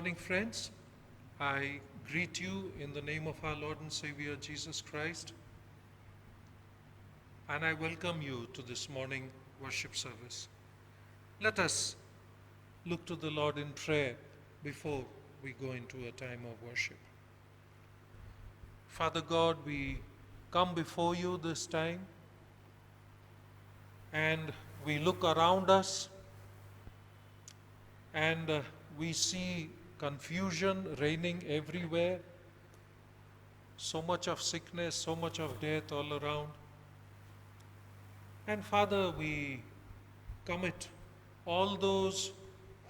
morning, friends. I greet you in the name of our Lord and Savior Jesus Christ, and I welcome you to this morning worship service. Let us look to the Lord in prayer before we go into a time of worship. Father God, we come before you this time and we look around us and we see confusion reigning everywhere, so much of sickness, so much of death all around. And Father, we commit all those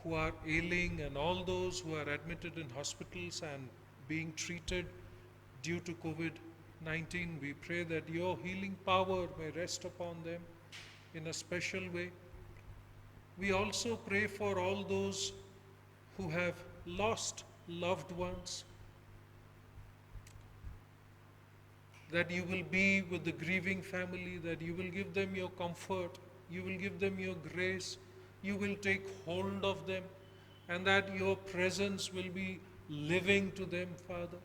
who are ailing and all those who are admitted in hospitals and being treated due to COVID-19. We pray that your healing power may rest upon them in a special way. We also pray for all those who have lost loved ones, that you will be with the grieving family, that you will give them your comfort, you will give them your grace, you will take hold of them, and that your presence will be living to them, Father.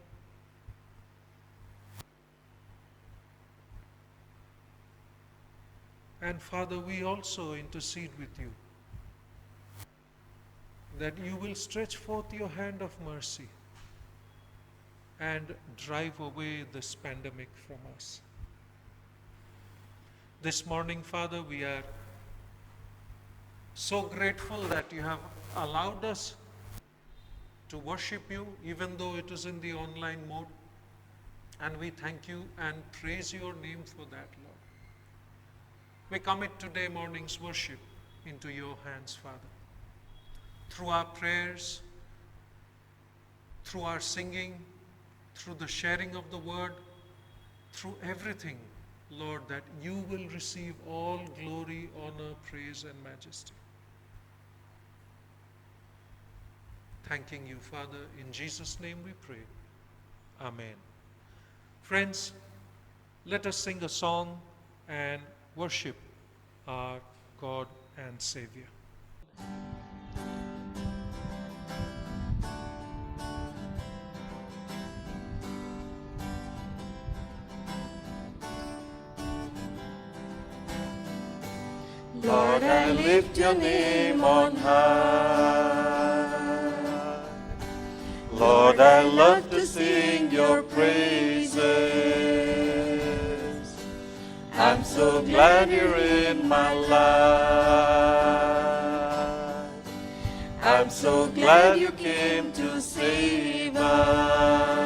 And Father, we also intercede with you, that you will stretch forth your hand of mercy and drive away this pandemic from us. This morning, Father, we are so grateful that you have allowed us to worship you, even though it is in the online mode. And we thank you and praise your name for that, Lord. We commit today morning's worship into your hands, Father. Through our prayers, through our singing, through the sharing of the word, through everything, Lord, that you will receive all glory, honor, praise, and majesty. Thanking you, Father. In Jesus' name we pray. Amen. Friends, let us sing a song and worship our God and Savior. Lord, I lift your name on high. Lord, I love to sing your praises. I'm so glad you're in my life. I'm so glad you came to save us.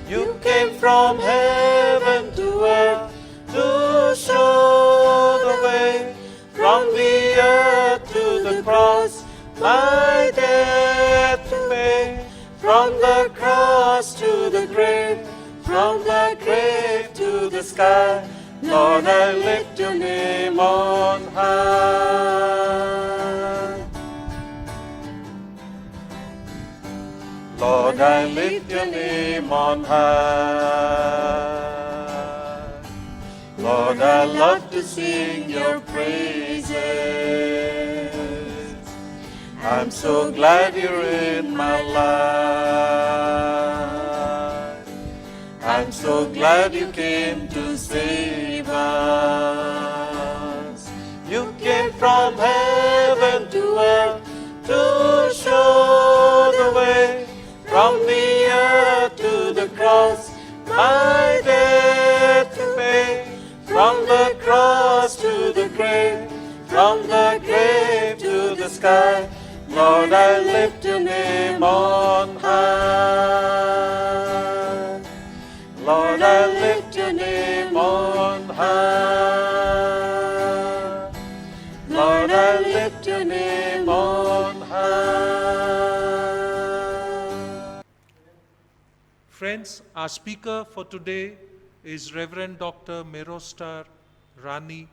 You came from heaven to earth to show the way, from the earth to the cross, my death to pay. From the cross to the grave, from the grave to the sky, Lord, I lift your name on high. Lord, I lift your name on high. Lord, I love to sing your praises. I'm so glad you're in my life. I'm so glad you came to save us. You came from heaven to earth to show the way, from the earth to the cross, my death to pay. From the cross to the grave, from the grave to the sky, Lord, I lift your name on high. Lord, I lift your name on high. Lord, I lift your name on high. Friends, our speaker for today is Reverend Dr. Merostar Rani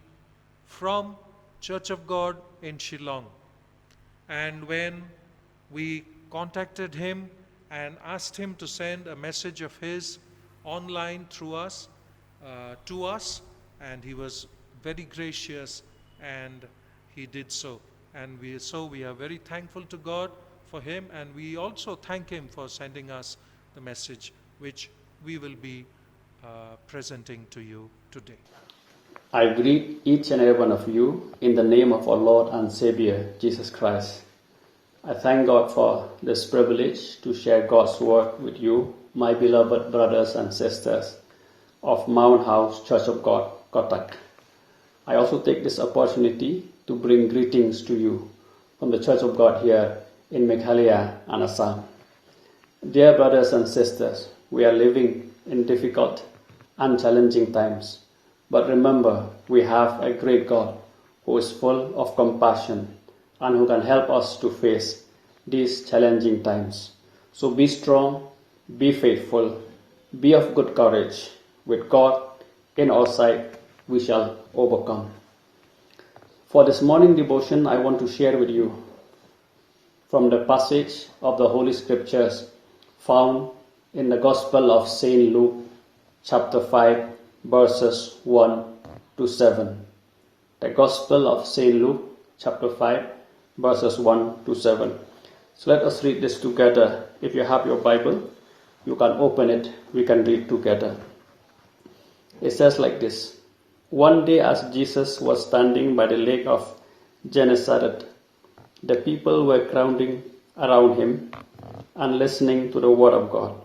from Church of God in Shillong. And when we contacted him and asked him to send a message of his online through us, to us, and he was very gracious and he did so. And we are very thankful to God for him, and we also thank him for sending us the message which we will be presenting to you today. I greet each and every one of you in the name of our Lord and Savior, Jesus Christ. I thank God for this privilege to share God's word with you, my beloved brothers and sisters of Mount House Church of God, Kotak. I also take this opportunity to bring greetings to you from the Church of God here in Meghalaya and Assam. Dear brothers and sisters, we are living in difficult and challenging times. But remember, we have a great God who is full of compassion and who can help us to face these challenging times. So be strong, be faithful, be of good courage. With God in our sight, we shall overcome. For this morning devotion, I want to share with you from the passage of the Holy Scriptures found in the Gospel of St. Luke, chapter 5, verses 1 to 7. The Gospel of St. Luke, chapter 5, verses 1 to 7. So let us read this together. If you have your Bible, you can open it. We can read together. It says like this. One day as Jesus was standing by the lake of Gennesaret, the people were crowding around him and listening to the word of God.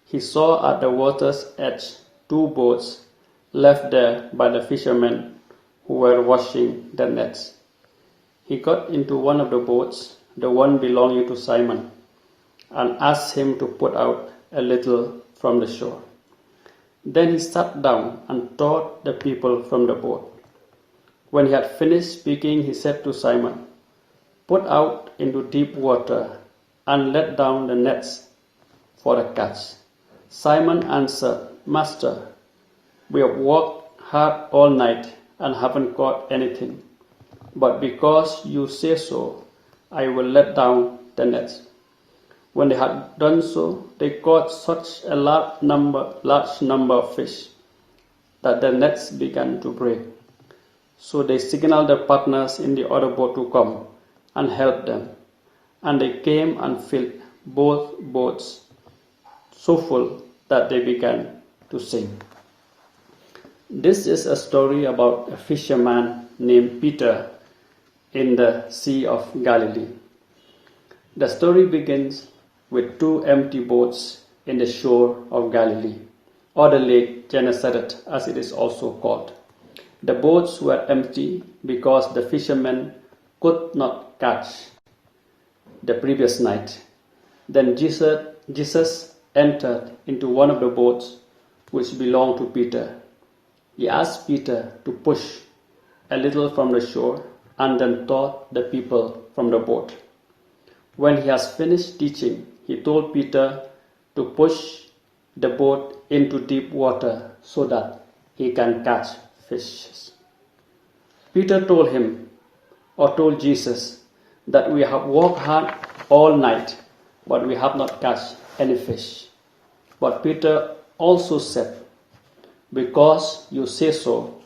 He saw at the water's edge 2 boats left there by the fishermen who were washing their nets. He got into one of the boats, the one belonging to Simon, and asked him to put out a little from the shore. Then he sat down and taught the people from the boat. When he had finished speaking, he said to Simon, "Put out into deep water and let down the nets for a catch." Simon answered, "Master, we have worked hard all night and haven't caught anything. But because you say so, I will let down the nets." When they had done so, they caught such a large number of fish that the nets began to break. So they signaled their partners in the other boat to come and help them. And they came and filled both boats so full that they began to sink. This is a story about a fisherman named Peter in the Sea of Galilee. The story begins with 2 empty boats in the shore of Galilee, or the lake Gennesaret as it is also called. The boats were empty because the fishermen could not catch the previous night. Then Jesus entered into one of the boats which belonged to Peter. He asked Peter to push a little from the shore and then taught the people from the boat. When he has finished teaching, he told Peter to push the boat into deep water so that he can catch fishes. Peter told Jesus that we have worked hard all night, but we have not caught any fish. But Peter also said, "Because you say so,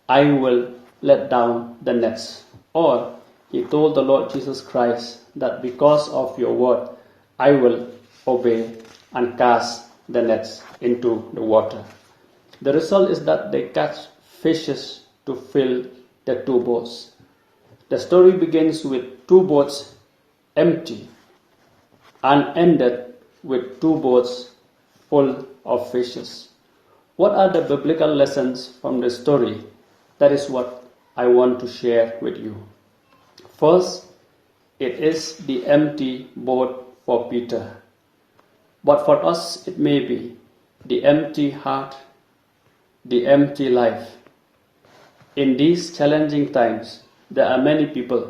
I will let down the nets." Or he told the Lord Jesus Christ that because of your word, I will obey and cast the nets into the water. The result is that they catch fishes to fill the 2 boats. The story begins with 2 boats empty and ended with 2 boats full of fishes. What are the biblical lessons from the story? That is what I want to share with you. First, it is the empty boat for Peter. But for us, it may be the empty heart, the empty life. In these challenging times, there are many people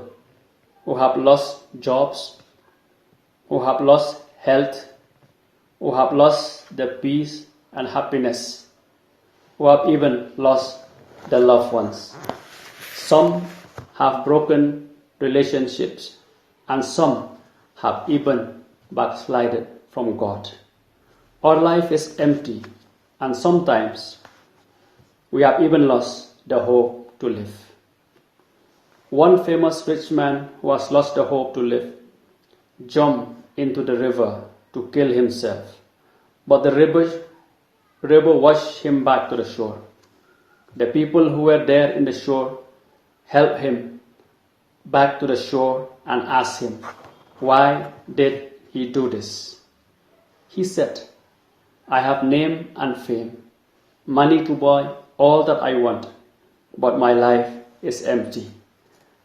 who have lost jobs, who have lost health, who have lost their peace and happiness, who have even lost their loved ones. Some have broken relationships, and some have even backslided from God. Our life is empty, and sometimes we have even lost the hope to live. One famous rich man who has lost the hope to live jump into the river to kill himself, but the river washed him back to the shore. The people who were there in the shore helped him back to the shore and asked him, why did he do this? He said, I have name and fame, money to buy all that I want, but my life is empty.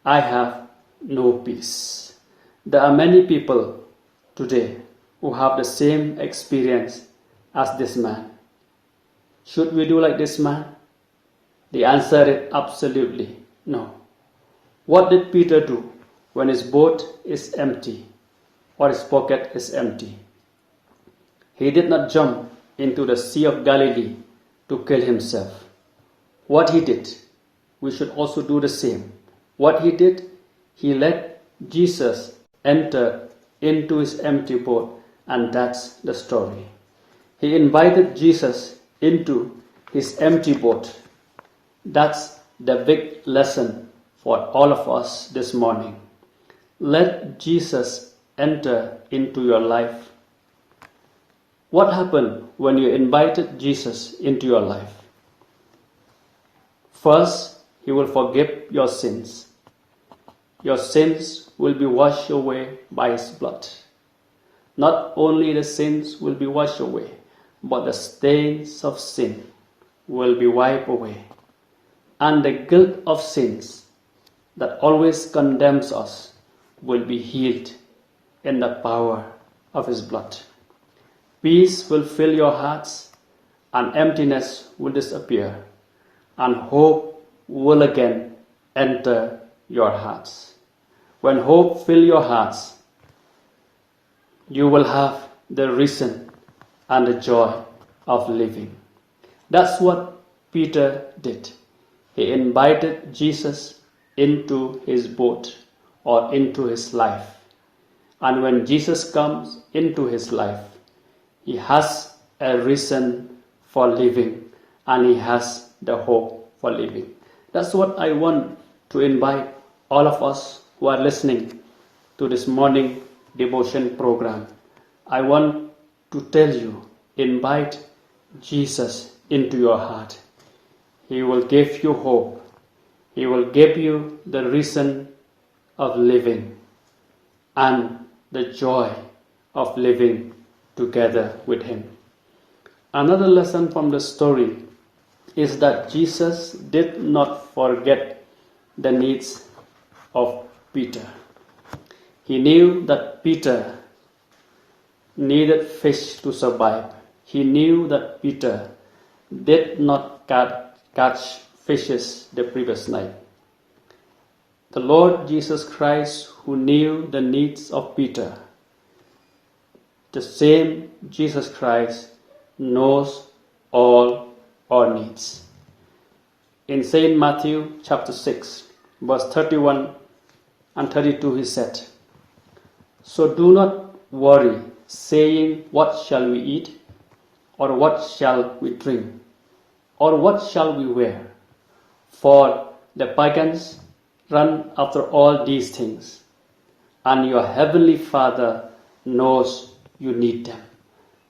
I have no peace. There are many people today who have the same experience as this man. Should we do like this man? The answer is absolutely no. What did Peter do when his boat is empty or his pocket is empty? He did not jump into the Sea of Galilee to kill himself. What he did, we should also do the same. What he did, he let Jesus enter into his empty boat, and that's the story. He invited Jesus into his empty boat. That's the big lesson for all of us this morning. Let Jesus enter into your life. What happened when you invited Jesus into your life? First, he will forgive your sins. Your sins will be washed away by his blood. Not only the sins will be washed away, but the stains of sin will be wiped away. And the guilt of sins that always condemns us will be healed in the power of his blood. Peace will fill your hearts, and emptiness will disappear, and hope will again enter your hearts. When hope fills your hearts, you will have the reason and the joy of living. That's what Peter did. He invited Jesus into his boat or into his life. And when Jesus comes into his life, he has a reason for living, and he has the hope for living. That's what I want to invite all of us who are listening to this morning devotion program. I want to tell you, invite Jesus into your heart. He will give you hope. He will give you the reason of living and the joy of living together with him. Another lesson from the story is that Jesus did not forget the needs of Peter. He knew that Peter needed fish to survive. He knew that Peter did not catch fishes the previous night. The Lord Jesus Christ, who knew the needs of Peter, the same Jesus Christ knows all our needs. In St. Matthew chapter 6, verse 31 and 32, he said, So do not worry, saying, What shall we eat? Or what shall we drink? Or what shall we wear? For the pagans run after all these things, and your heavenly Father knows you need them.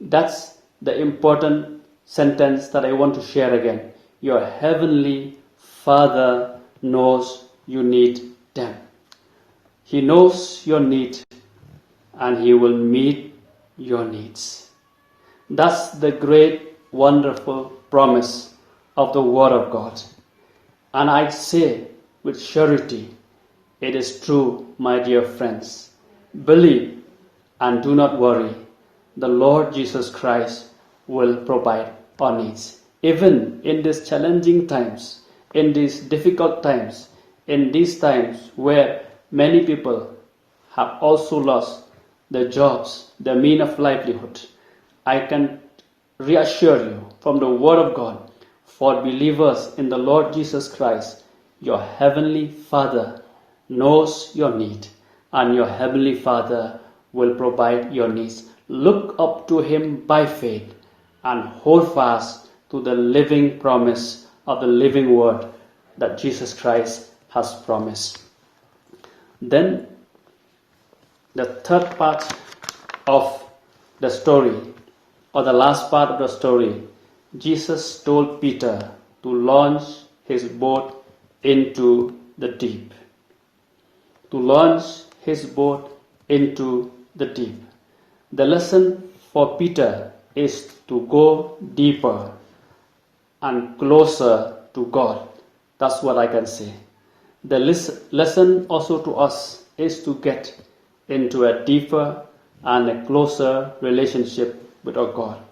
That's the important sentence that I want to share again. Your heavenly Father knows you need them. He knows your need, and he will meet your needs. That's the great, wonderful promise of the Word of God. And I say with surety, it is true, my dear friends. Believe and do not worry. The Lord Jesus Christ will provide our needs. Even in these challenging times, in these difficult times, in these times where many people have also lost their jobs, their means of livelihood, I can reassure you from the Word of God, for believers in the Lord Jesus Christ, your Heavenly Father knows your need, and your Heavenly Father will provide your needs. Look up to him by faith and hold fast to the living promise of the living Word that Jesus Christ has promised. Then The third part of the story, or the last part of the story, Jesus told Peter to launch his boat into the deep. To launch his boat into the deep. The lesson for Peter is to go deeper and closer to God. That's what I can say. The lesson also to us is to get into a deeper and a closer relationship with our God.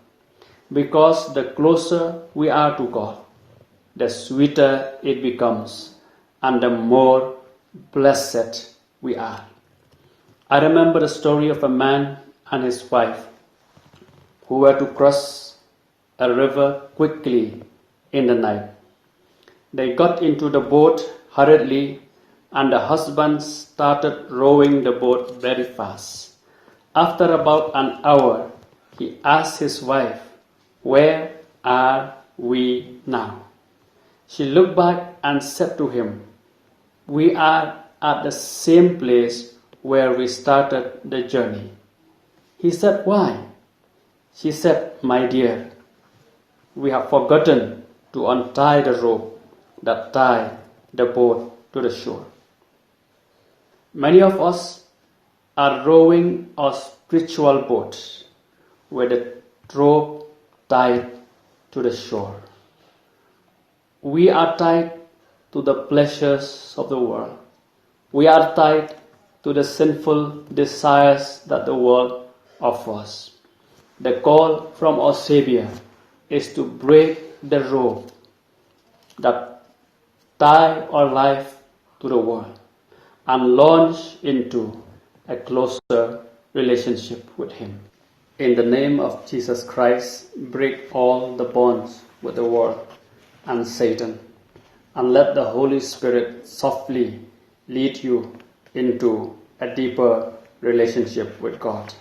Because the closer we are to God, the sweeter it becomes and the more blessed we are. I remember the story of a man and his wife who were to cross a river quickly in the night. They got into the boat hurriedly, and the husband started rowing the boat very fast. After about an hour, he asked his wife, "Where are we now?" She looked back and said to him, "We are at the same place where we started the journey." He said, "Why?" She said, "My dear, we have forgotten to untie the rope that tied the boat to the shore." Many of us are rowing our spiritual boat with the rope tied to the shore. We are tied to the pleasures of the world. We are tied to the sinful desires that the world offers. The call from our Savior is to break the rope that tie our life to the world and launch into a closer relationship with Him. In the name of Jesus Christ, break all the bonds with the world and Satan, and let the Holy Spirit softly lead you into a deeper relationship with God.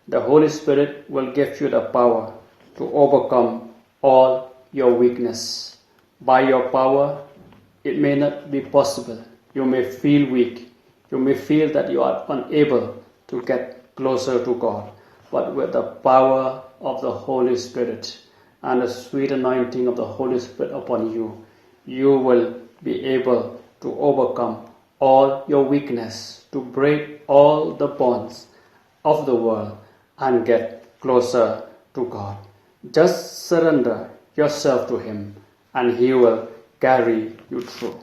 The Holy Spirit will give you the power to overcome all your weakness. By your power, it may not be possible. You may feel weak. You may feel that you are unable to get closer to God. But with the power of the Holy Spirit and the sweet anointing of the Holy Spirit upon you, you will be able to overcome all your weakness, to break all the bonds of the world and get closer to God. Just surrender yourself to Him and He will carry you through.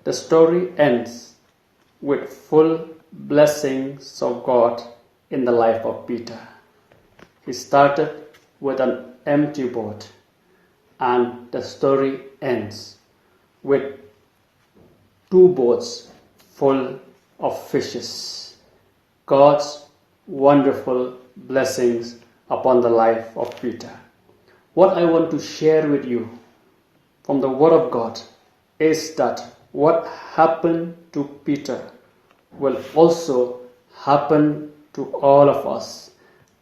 The story ends with full blessings of God in the life of Peter. He started with an empty boat, and the story ends with 2 boats full of fishes. God's wonderful blessings upon the life of Peter. What I want to share with you from the Word of God is that what happened to Peter will also happen to all of us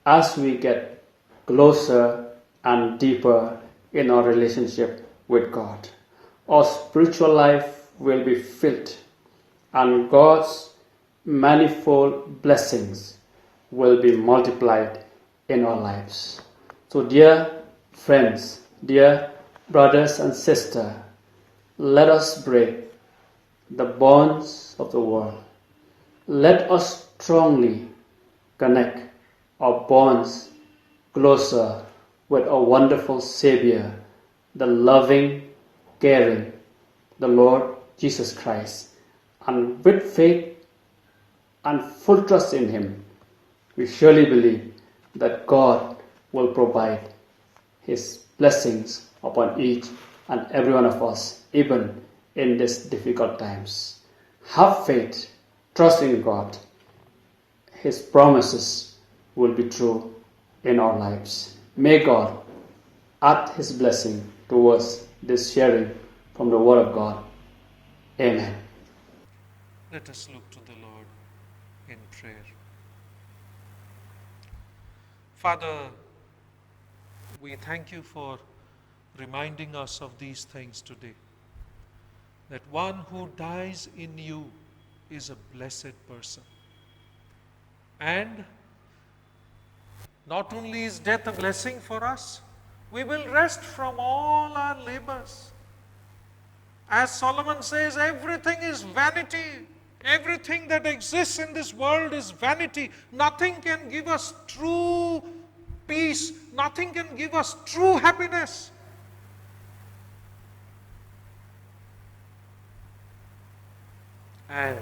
as we get closer and deeper in our relationship with God. Our spiritual life will be filled, and God's manifold blessings will be multiplied in our lives. So, dear friends, dear brothers and sisters, let us break the bonds of the world. Let us strongly connect our bonds closer with our wonderful Savior, the loving, caring, the Lord Jesus Christ. And with faith and full trust in Him, we surely believe that God will provide His blessings upon each and every one of us, even in these difficult times. Have faith, trust in God. His promises will be true in our lives. May God add His blessing towards this sharing from the Word of God. Amen. Let us look to the Lord in prayer. Father, we thank you for reminding us of these things today. That one who dies in you is a blessed person. And not only is death a blessing for us, we will rest from all our labors. As Solomon says, everything is vanity. Everything that exists in this world is vanity. Nothing can give us true peace. Nothing can give us true happiness. And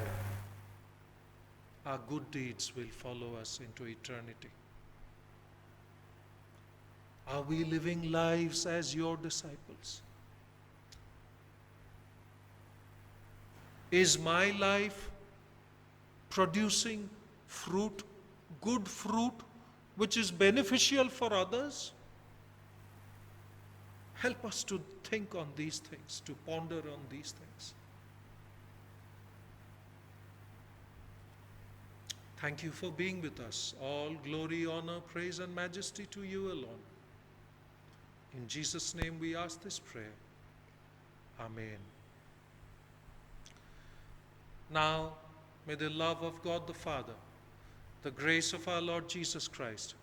our good deeds will follow us into eternity. Are we living lives as your disciples? Is my life producing fruit, good fruit, which is beneficial for others? Help us to think on these things, to ponder on these things. Thank you for being with us. All glory, honor, praise, and majesty to you alone. In Jesus' name we ask this prayer. Amen. Now, may the love of God the Father, the grace of our Lord Jesus Christ,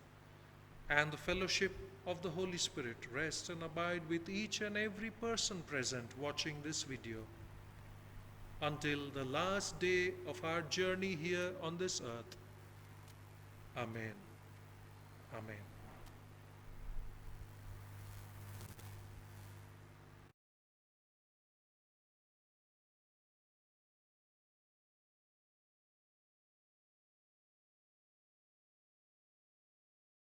and the fellowship of the Holy Spirit rest and abide with each and every person present watching this video until the last day of our journey here on this earth. Amen. Amen.